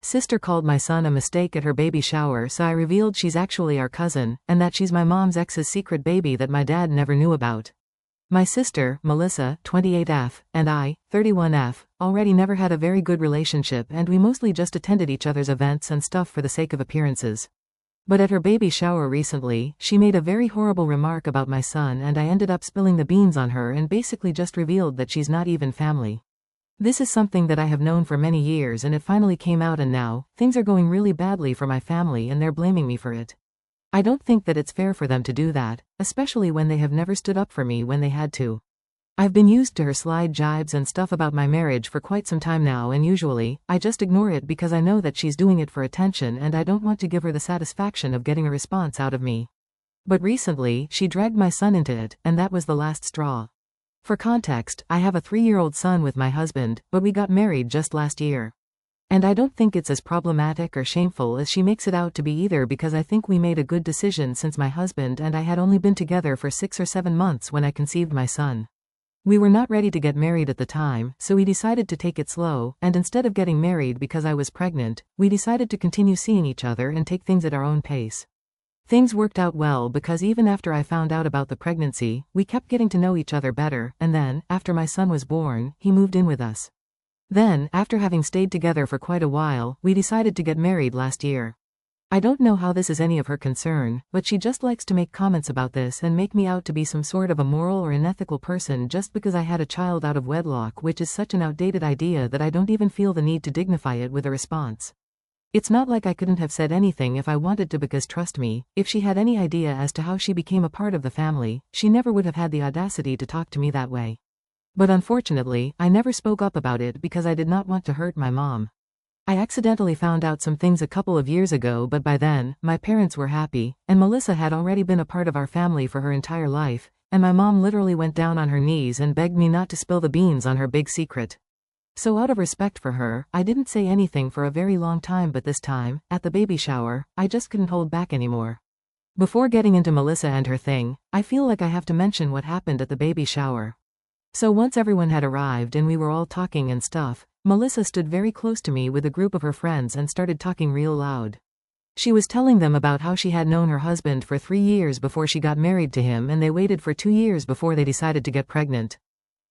sister called my son a mistake at her baby shower, so I revealed she's actually our cousin, and that she's my mom's ex's secret baby that my dad never knew about. My sister, Melissa, 28F, and I, 31F, already never had a very good relationship, and we mostly just attended each other's events and stuff for the sake of appearances. But at her baby shower recently, she made a very horrible remark about my son, and I ended up spilling the beans on her and basically just revealed that she's not even family. This is something that I have known for many years, and it finally came out, and now, things are going really badly for my family and they're blaming me for it. I don't think that it's fair for them to do that, especially when they have never stood up for me when they had to. I've been used to her slide jibes and stuff about my marriage for quite some time now, and usually, I just ignore it because I know that she's doing it for attention and I don't want to give her the satisfaction of getting a response out of me. But recently, she dragged my son into it, and that was the last straw. For context, I have a 3-year-old son with my husband, but we got married just last year. And I don't think it's as problematic or shameful as she makes it out to be either, because I think we made a good decision since my husband and I had only been together for 6 or 7 months when I conceived my son. We were not ready to get married at the time, so we decided to take it slow, and instead of getting married because I was pregnant, we decided to continue seeing each other and take things at our own pace. Things worked out well because even after I found out about the pregnancy, we kept getting to know each other better, and then, after my son was born, he moved in with us. Then, after having stayed together for quite a while, we decided to get married last year. I don't know how this is any of her concern, but she just likes to make comments about this and make me out to be some sort of a moral or unethical person just because I had a child out of wedlock, which is such an outdated idea that I don't even feel the need to dignify it with a response. It's not like I couldn't have said anything if I wanted to, because trust me, if she had any idea as to how she became a part of the family, she never would have had the audacity to talk to me that way. But unfortunately, I never spoke up about it because I did not want to hurt my mom. I accidentally found out some things a couple of years ago, but by then, my parents were happy, and Melissa had already been a part of our family for her entire life, and my mom literally went down on her knees and begged me not to spill the beans on her big secret. So out of respect for her, I didn't say anything for a very long time, but this time, at the baby shower, I just couldn't hold back anymore. Before getting into Melissa and her thing, I feel like I have to mention what happened at the baby shower. So once everyone had arrived and we were all talking and stuff, Melissa stood very close to me with a group of her friends and started talking real loud. She was telling them about how she had known her husband for 3 years before she got married to him, and they waited for 2 years before they decided to get pregnant.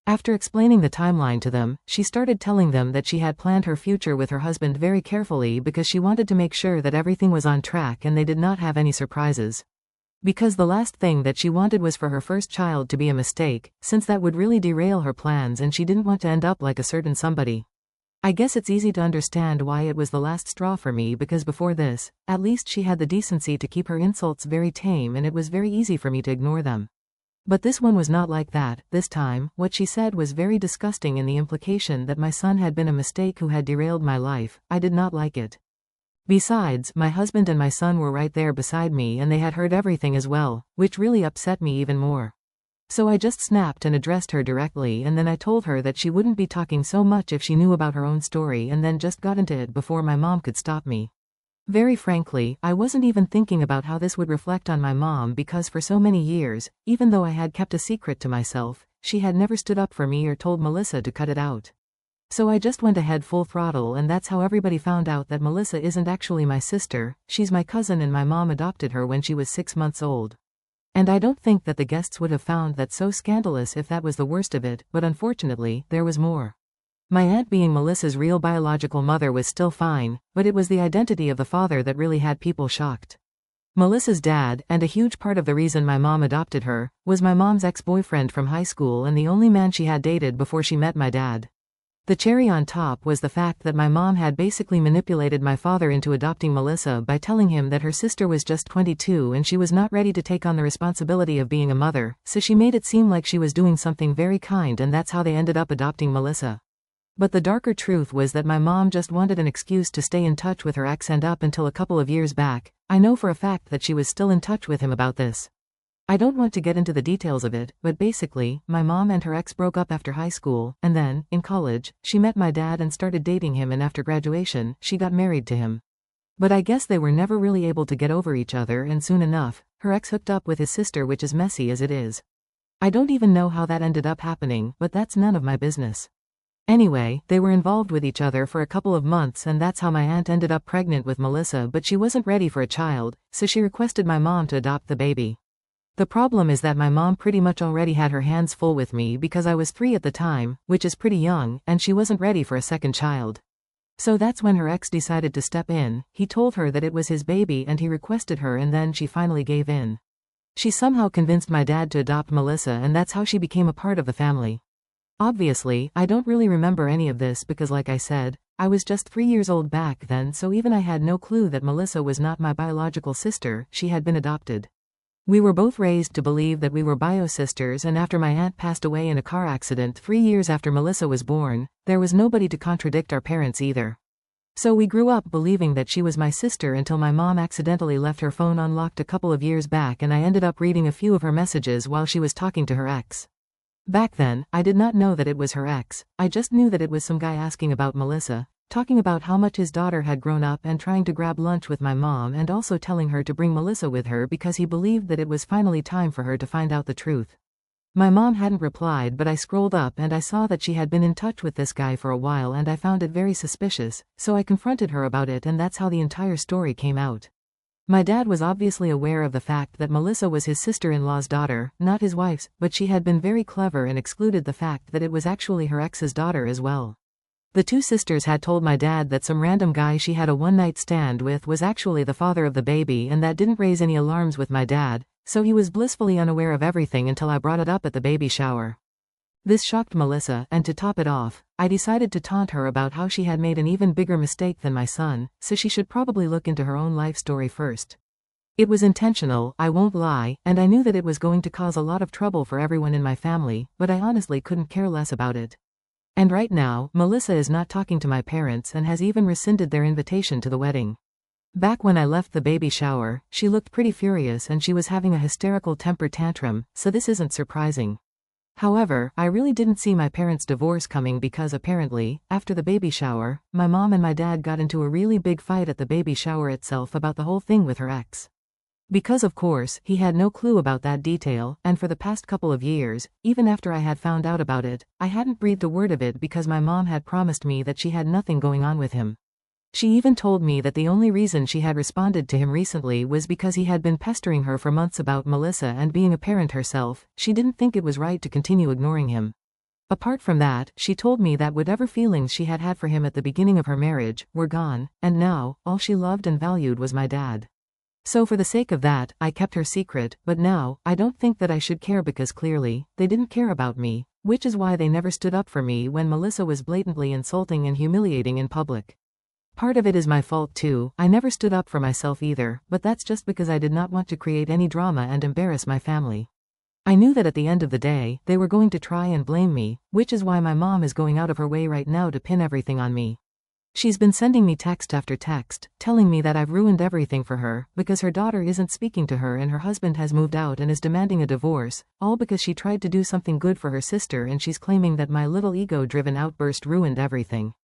After explaining the timeline to them, she started telling them that she had planned her future with her husband very carefully because she wanted to make sure that everything was on track and they did not have any surprises. Because the last thing that she wanted was for her first child to be a mistake, since that would really derail her plans and she didn't want to end up like a certain somebody. I guess it's easy to understand why it was the last straw for me, because before this, at least she had the decency to keep her insults very tame and it was very easy for me to ignore them. But this one was not like that. This time, what she said was very disgusting, in the implication that my son had been a mistake who had derailed my life. I did not like it. Besides, my husband and my son were right there beside me and they had heard everything as well, which really upset me even more. So I just snapped and addressed her directly, and then I told her that she wouldn't be talking so much if she knew about her own story, and then just got into it before my mom could stop me. Very frankly, I wasn't even thinking about how this would reflect on my mom, because for so many years, even though I had kept a secret to myself, she had never stood up for me or told Melissa to cut it out. So I just went ahead full throttle, and that's how everybody found out that Melissa isn't actually my sister. She's my cousin, and my mom adopted her when she was 6 months old. And I don't think that the guests would have found that so scandalous if that was the worst of it, but unfortunately, there was more. My aunt being Melissa's real biological mother was still fine, but it was the identity of the father that really had people shocked. Melissa's dad, and a huge part of the reason my mom adopted her, was my mom's ex-boyfriend from high school and the only man she had dated before she met my dad. The cherry on top was the fact that my mom had basically manipulated my father into adopting Melissa by telling him that her sister was just 22 and she was not ready to take on the responsibility of being a mother, so she made it seem like she was doing something very kind, and that's how they ended up adopting Melissa. But the darker truth was that my mom just wanted an excuse to stay in touch with her ex, and up until a couple of years back, I know for a fact that she was still in touch with him about this. I don't want to get into the details of it, but basically, my mom and her ex broke up after high school, and then, in college, she met my dad and started dating him, and after graduation, she got married to him. But I guess they were never really able to get over each other, and soon enough, her ex hooked up with his sister, which is messy as it is. I don't even know how that ended up happening, but that's none of my business. Anyway, they were involved with each other for a couple of months, and that's how my aunt ended up pregnant with Melissa, but she wasn't ready for a child, so she requested my mom to adopt the baby. The problem is that my mom pretty much already had her hands full with me because I was 3 at the time, which is pretty young, and she wasn't ready for a second child. So that's when her ex decided to step in. He told her that it was his baby and he requested her, and then she finally gave in. She somehow convinced my dad to adopt Melissa, and that's how she became a part of the family. Obviously, I don't really remember any of this because, like I said, I was just 3 years old back then, so even I had no clue that Melissa was not my biological sister, she had been adopted. We were both raised to believe that we were bio-sisters, and after my aunt passed away in a car accident 3 years after Melissa was born, there was nobody to contradict our parents either. So we grew up believing that she was my sister until my mom accidentally left her phone unlocked a couple of years back, and I ended up reading a few of her messages while she was talking to her ex. Back then, I did not know that it was her ex. I just knew that it was some guy asking about Melissa, talking about how much his daughter had grown up and trying to grab lunch with my mom, and also telling her to bring Melissa with her because he believed that it was finally time for her to find out the truth. My mom hadn't replied, but I scrolled up and I saw that she had been in touch with this guy for a while, and I found it very suspicious, so I confronted her about it, and that's how the entire story came out. My dad was obviously aware of the fact that Melissa was his sister-in-law's daughter, not his wife's, but she had been very clever and excluded the fact that it was actually her ex's daughter as well. The two sisters had told my dad that some random guy she had a one-night stand with was actually the father of the baby, and that didn't raise any alarms with my dad, so he was blissfully unaware of everything until I brought it up at the baby shower. This shocked Melissa, and to top it off, I decided to taunt her about how she had made an even bigger mistake than my son, so she should probably look into her own life story first. It was intentional, I won't lie, and I knew that it was going to cause a lot of trouble for everyone in my family, but I honestly couldn't care less about it. And right now, Melissa is not talking to my parents and has even rescinded their invitation to the wedding. Back when I left the baby shower, she looked pretty furious and she was having a hysterical temper tantrum, so this isn't surprising. However, I really didn't see my parents' divorce coming because apparently, after the baby shower, my mom and my dad got into a really big fight at the baby shower itself about the whole thing with her ex. Because of course, he had no clue about that detail, and for the past couple of years, even after I had found out about it, I hadn't breathed a word of it because my mom had promised me that she had nothing going on with him. She even told me that the only reason she had responded to him recently was because he had been pestering her for months about Melissa, and being a parent herself, she didn't think it was right to continue ignoring him. Apart from that, she told me that whatever feelings she had had for him at the beginning of her marriage were gone, and now, all she loved and valued was my dad. So for the sake of that, I kept her secret, but now, I don't think that I should care because clearly, they didn't care about me, which is why they never stood up for me when Melissa was blatantly insulting and humiliating in public. Part of it is my fault too, I never stood up for myself either, but that's just because I did not want to create any drama and embarrass my family. I knew that at the end of the day, they were going to try and blame me, which is why my mom is going out of her way right now to pin everything on me. She's been sending me text after text, telling me that I've ruined everything for her, because her daughter isn't speaking to her and her husband has moved out and is demanding a divorce, all because she tried to do something good for her sister, and she's claiming that my little ego-driven outburst ruined everything.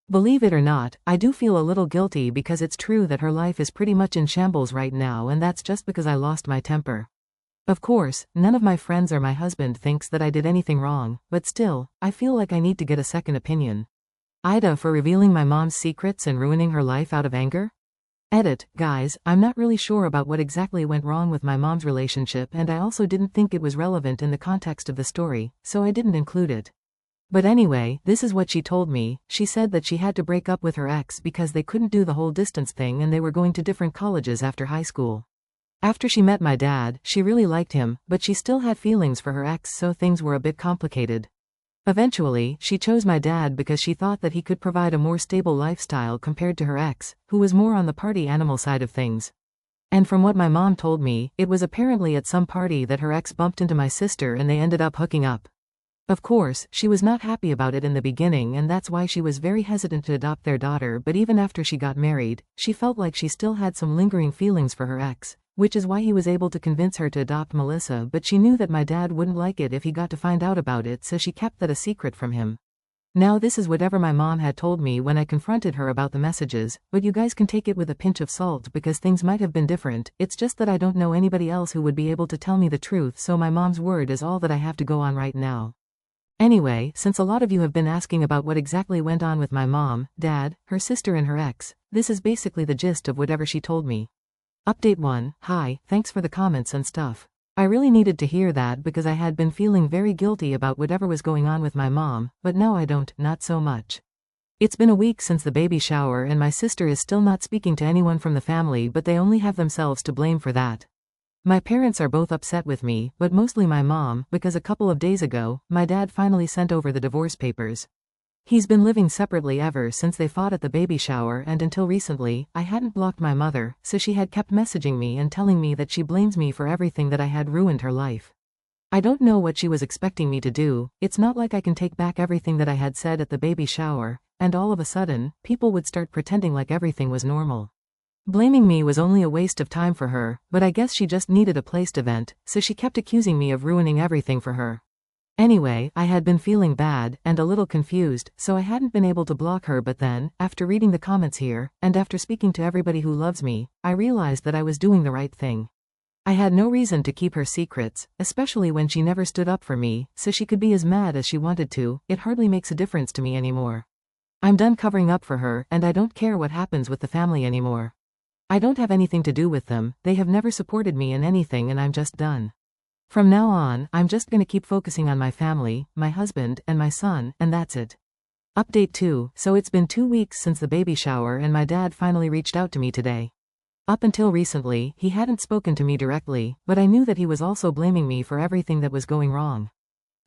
Believe it or not, I do feel a little guilty because it's true that her life is pretty much in shambles right now, and that's just because I lost my temper. Of course, none of my friends or my husband thinks that I did anything wrong, but still, I feel like I need to get a second opinion. Ida for revealing my mom's secrets and ruining her life out of anger? Edit, guys, I'm not really sure about what exactly went wrong with my mom's relationship, and I also didn't think it was relevant in the context of the story, so I didn't include it. But anyway, this is what she told me. She said that she had to break up with her ex because they couldn't do the whole distance thing and they were going to different colleges after high school. After she met my dad, she really liked him, but she still had feelings for her ex, so things were a bit complicated. Eventually, she chose my dad because she thought that he could provide a more stable lifestyle compared to her ex, who was more on the party animal side of things. And from what my mom told me, it was apparently at some party that her ex bumped into my sister and they ended up hooking up. Of course, she was not happy about it in the beginning, and that's why she was very hesitant to adopt their daughter, but even after she got married, she felt like she still had some lingering feelings for her ex, which is why he was able to convince her to adopt Melissa, but she knew that my dad wouldn't like it if he got to find out about it, so she kept that a secret from him. Now this is whatever my mom had told me when I confronted her about the messages, but you guys can take it with a pinch of salt because things might have been different. It's just that I don't know anybody else who would be able to tell me the truth, so my mom's word is all that I have to go on right now. Anyway, since a lot of you have been asking about what exactly went on with my mom, dad, her sister and her ex, this is basically the gist of whatever she told me. Update 1, hi, thanks for the comments and stuff. I really needed to hear that because I had been feeling very guilty about whatever was going on with my mom, but now I don't, not so much. It's been a week since the baby shower and my sister is still not speaking to anyone from the family, but they only have themselves to blame for that. My parents are both upset with me, but mostly my mom, because a couple of days ago, my dad finally sent over the divorce papers. He's been living separately ever since they fought at the baby shower, and until recently, I hadn't blocked my mother, so she had kept messaging me and telling me that she blames me for everything, that I had ruined her life. I don't know what she was expecting me to do. It's not like I can take back everything that I had said at the baby shower, and all of a sudden, people would start pretending like everything was normal. Blaming me was only a waste of time for her, but I guess she just needed a place to vent, so she kept accusing me of ruining everything for her. Anyway, I had been feeling bad, and a little confused, so I hadn't been able to block her, but then, after reading the comments here, and after speaking to everybody who loves me, I realized that I was doing the right thing. I had no reason to keep her secrets, especially when she never stood up for me, so she could be as mad as she wanted to. It hardly makes a difference to me anymore. I'm done covering up for her, and I don't care what happens with the family anymore. I don't have anything to do with them, they have never supported me in anything, and I'm just done. From now on, I'm just gonna keep focusing on my family, my husband, and my son, and that's it. Update 2, so it's been 2 weeks since the baby shower and my dad finally reached out to me today. Up until recently, he hadn't spoken to me directly, but I knew that he was also blaming me for everything that was going wrong.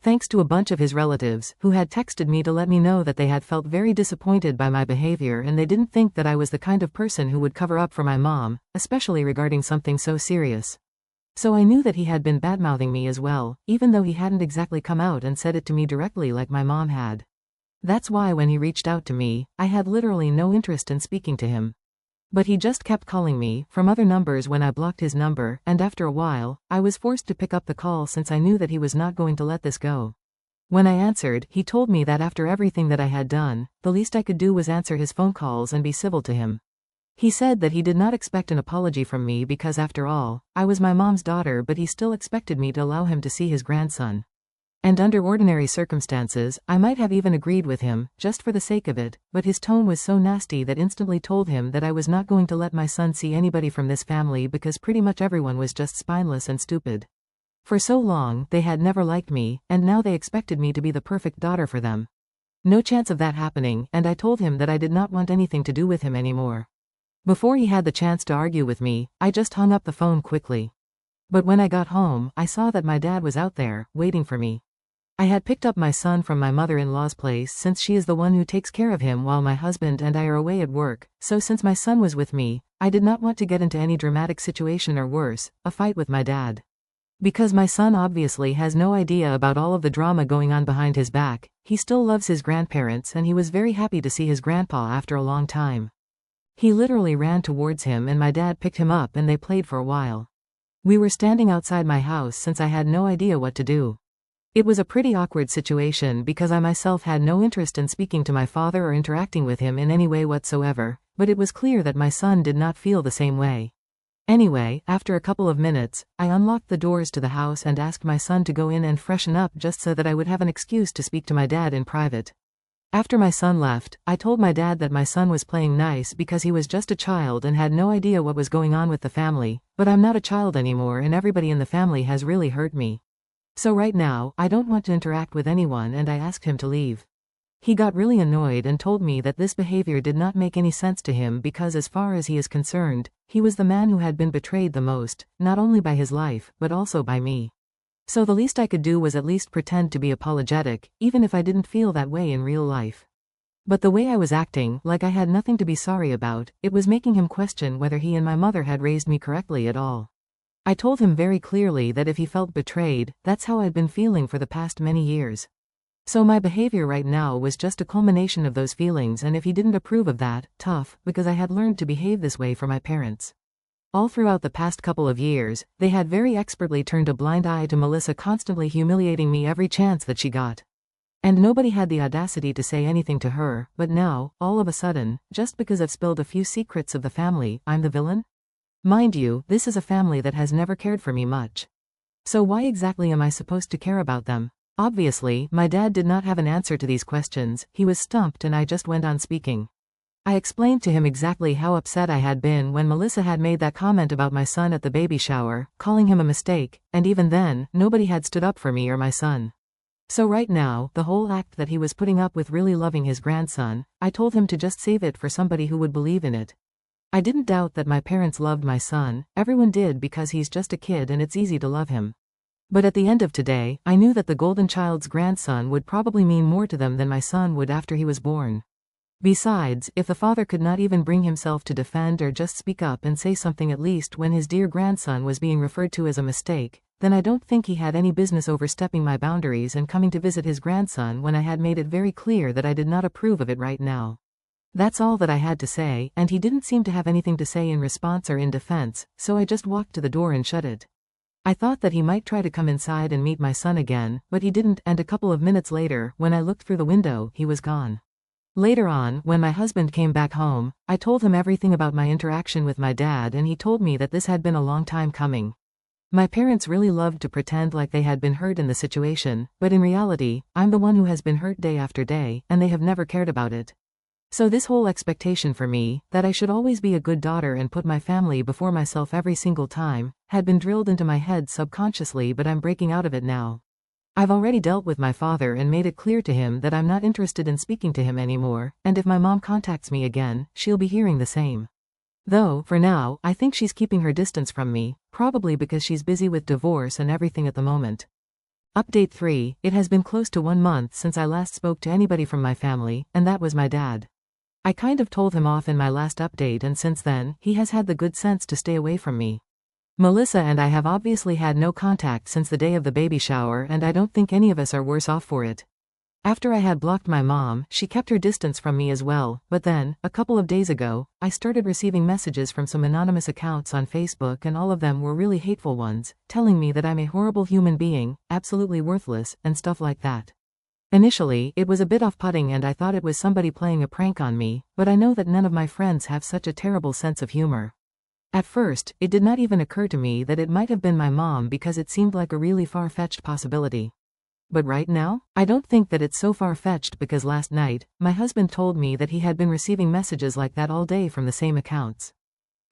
Thanks to a bunch of his relatives, who had texted me to let me know that they had felt very disappointed by my behavior and they didn't think that I was the kind of person who would cover up for my mom, especially regarding something so serious. So I knew that he had been badmouthing me as well, even though he hadn't exactly come out and said it to me directly like my mom had. That's why when he reached out to me, I had literally no interest in speaking to him. But he just kept calling me from other numbers when I blocked his number, and after a while, I was forced to pick up the call since I knew that he was not going to let this go. When I answered, he told me that after everything that I had done, the least I could do was answer his phone calls and be civil to him. He said that he did not expect an apology from me because after all, I was my mom's daughter, but he still expected me to allow him to see his grandson. And under ordinary circumstances, I might have even agreed with him, just for the sake of it, but his tone was so nasty that instantly told him that I was not going to let my son see anybody from this family because pretty much everyone was just spineless and stupid. For so long, they had never liked me, and now they expected me to be the perfect daughter for them. No chance of that happening, and I told him that I did not want anything to do with him anymore. Before he had the chance to argue with me, I just hung up the phone quickly. But when I got home, I saw that my dad was out there, waiting for me. I had picked up my son from my mother-in-law's place since she is the one who takes care of him while my husband and I are away at work, so since my son was with me, I did not want to get into any dramatic situation or worse, a fight with my dad. Because my son obviously has no idea about all of the drama going on behind his back, he still loves his grandparents and he was very happy to see his grandpa after a long time. He literally ran towards him and my dad picked him up and they played for a while. We were standing outside my house since I had no idea what to do. It was a pretty awkward situation because I myself had no interest in speaking to my father or interacting with him in any way whatsoever, but it was clear that my son did not feel the same way. Anyway, after a couple of minutes, I unlocked the doors to the house and asked my son to go in and freshen up just so that I would have an excuse to speak to my dad in private. After my son left, I told my dad that my son was playing nice because he was just a child and had no idea what was going on with the family, but I'm not a child anymore and everybody in the family has really hurt me. So right now, I don't want to interact with anyone and I asked him to leave. He got really annoyed and told me that this behavior did not make any sense to him because as far as he is concerned, he was the man who had been betrayed the most, not only by his life, but also by me. So the least I could do was at least pretend to be apologetic, even if I didn't feel that way in real life. But the way I was acting, like I had nothing to be sorry about, it was making him question whether he and my mother had raised me correctly at all. I told him very clearly that if he felt betrayed, that's how I'd been feeling for the past many years. So my behavior right now was just a culmination of those feelings, and if he didn't approve of that, tough, because I had learned to behave this way for my parents. All throughout the past couple of years, they had very expertly turned a blind eye to Melissa constantly humiliating me every chance that she got. And nobody had the audacity to say anything to her, but now, all of a sudden, just because I've spilled a few secrets of the family, I'm the villain? Mind you, this is a family that has never cared for me much. So why exactly am I supposed to care about them? Obviously, my dad did not have an answer to these questions. He was stumped and I just went on speaking. I explained to him exactly how upset I had been when Melissa had made that comment about my son at the baby shower, calling him a mistake, and even then, nobody had stood up for me or my son. So right now, the whole act that he was putting up with really loving his grandson, I told him to just save it for somebody who would believe in it. I didn't doubt that my parents loved my son, everyone did because he's just a kid and it's easy to love him. But at the end of today, I knew that the golden child's grandson would probably mean more to them than my son would after he was born. Besides, if the father could not even bring himself to defend or just speak up and say something at least when his dear grandson was being referred to as a mistake, then I don't think he had any business overstepping my boundaries and coming to visit his grandson when I had made it very clear that I did not approve of it right now. That's all that I had to say, and he didn't seem to have anything to say in response or in defense, so I just walked to the door and shut it. I thought that he might try to come inside and meet my son again, but he didn't, and a couple of minutes later, when I looked through the window, he was gone. Later on, when my husband came back home, I told him everything about my interaction with my dad and he told me that this had been a long time coming. My parents really loved to pretend like they had been hurt in the situation, but in reality, I'm the one who has been hurt day after day, and they have never cared about it. So this whole expectation for me, that I should always be a good daughter and put my family before myself every single time, had been drilled into my head subconsciously, but I'm breaking out of it now. I've already dealt with my father and made it clear to him that I'm not interested in speaking to him anymore, and if my mom contacts me again, she'll be hearing the same. Though, for now, I think she's keeping her distance from me, probably because she's busy with divorce and everything at the moment. Update 3, it has been close to 1 month since I last spoke to anybody from my family, and that was my dad. I kind of told him off in my last update and since then, he has had the good sense to stay away from me. Melissa and I have obviously had no contact since the day of the baby shower and I don't think any of us are worse off for it. After I had blocked my mom, she kept her distance from me as well, but then, a couple of days ago, I started receiving messages from some anonymous accounts on Facebook and all of them were really hateful ones, telling me that I'm a horrible human being, absolutely worthless, and stuff like that. Initially, it was a bit off-putting and I thought it was somebody playing a prank on me, but I know that none of my friends have such a terrible sense of humor. At first, it did not even occur to me that it might have been my mom because it seemed like a really far-fetched possibility. But right now, I don't think that it's so far-fetched because last night, my husband told me that he had been receiving messages like that all day from the same accounts.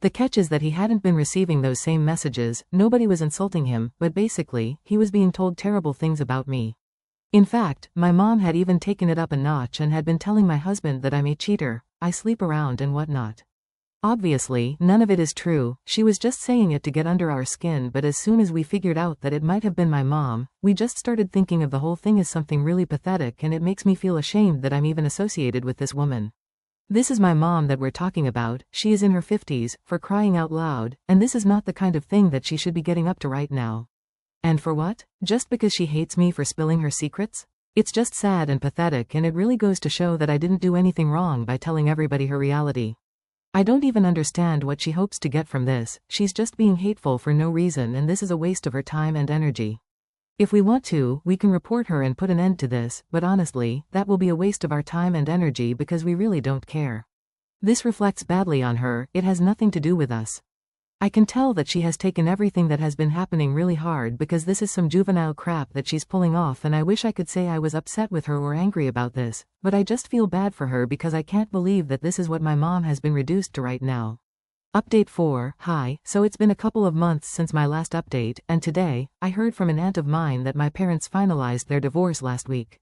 The catch is that he hadn't been receiving those same messages, nobody was insulting him, but basically, he was being told terrible things about me. In fact, my mom had even taken it up a notch and had been telling my husband that I'm a cheater, I sleep around and whatnot. Obviously, none of it is true, she was just saying it to get under our skin, but as soon as we figured out that it might have been my mom, we just started thinking of the whole thing as something really pathetic and it makes me feel ashamed that I'm even associated with this woman. This is my mom that we're talking about, she is in her 50s, for crying out loud, and this is not the kind of thing that she should be getting up to right now. And for what? Just because she hates me for spilling her secrets? It's just sad and pathetic and it really goes to show that I didn't do anything wrong by telling everybody her reality. I don't even understand what she hopes to get from this, she's just being hateful for no reason and this is a waste of her time and energy. If we want to, we can report her and put an end to this, but honestly, that will be a waste of our time and energy because we really don't care. This reflects badly on her, it has nothing to do with us. I can tell that she has taken everything that has been happening really hard because this is some juvenile crap that she's pulling off and I wish I could say I was upset with her or angry about this, but I just feel bad for her because I can't believe that this is what my mom has been reduced to right now. Update 4, hi, so it's been a couple of months since my last update, and today, I heard from an aunt of mine that my parents finalized their divorce last week.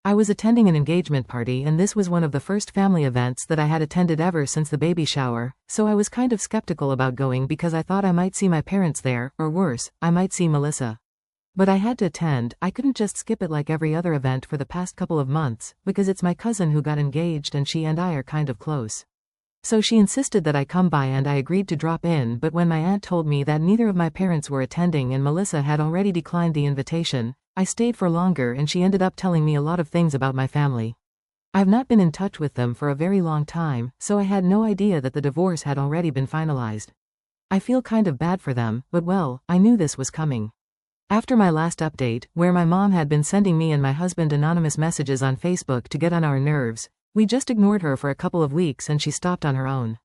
I was attending an engagement party and this was one of the first family events that I had attended ever since the baby shower, so I was kind of skeptical about going because I thought I might see my parents there, or worse, I might see Melissa. But I had to attend, I couldn't just skip it like every other event for the past couple of months, because it's my cousin who got engaged and she and I are kind of close. So she insisted that I come by and I agreed to drop in, but when my aunt told me that neither of my parents were attending and Melissa had already declined the invitation, I stayed for longer and she ended up telling me a lot of things about my family. I've not been in touch with them for a very long time, so I had no idea that the divorce had already been finalized. I feel kind of bad for them, but well, I knew this was coming. After my last update, where my mom had been sending me and my husband anonymous messages on Facebook to get on our nerves, we just ignored her for a couple of weeks and she stopped on her own.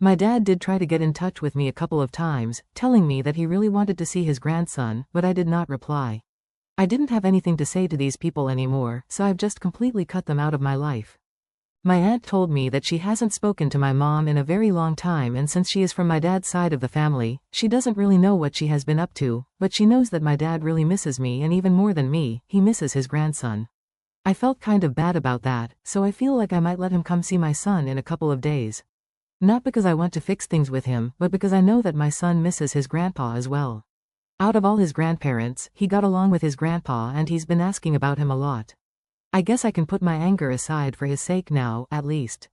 My dad did try to get in touch with me a couple of times, telling me that he really wanted to see his grandson, but I did not reply. I didn't have anything to say to these people anymore, so I've just completely cut them out of my life. My aunt told me that she hasn't spoken to my mom in a very long time, and since she is from my dad's side of the family, she doesn't really know what she has been up to, but she knows that my dad really misses me, and even more than me, he misses his grandson. I felt kind of bad about that, so I feel like I might let him come see my son in a couple of days. Not because I want to fix things with him, but because I know that my son misses his grandpa as well. Out of all his grandparents, he got along with his grandpa and he's been asking about him a lot. I guess I can put my anger aside for his sake now, at least.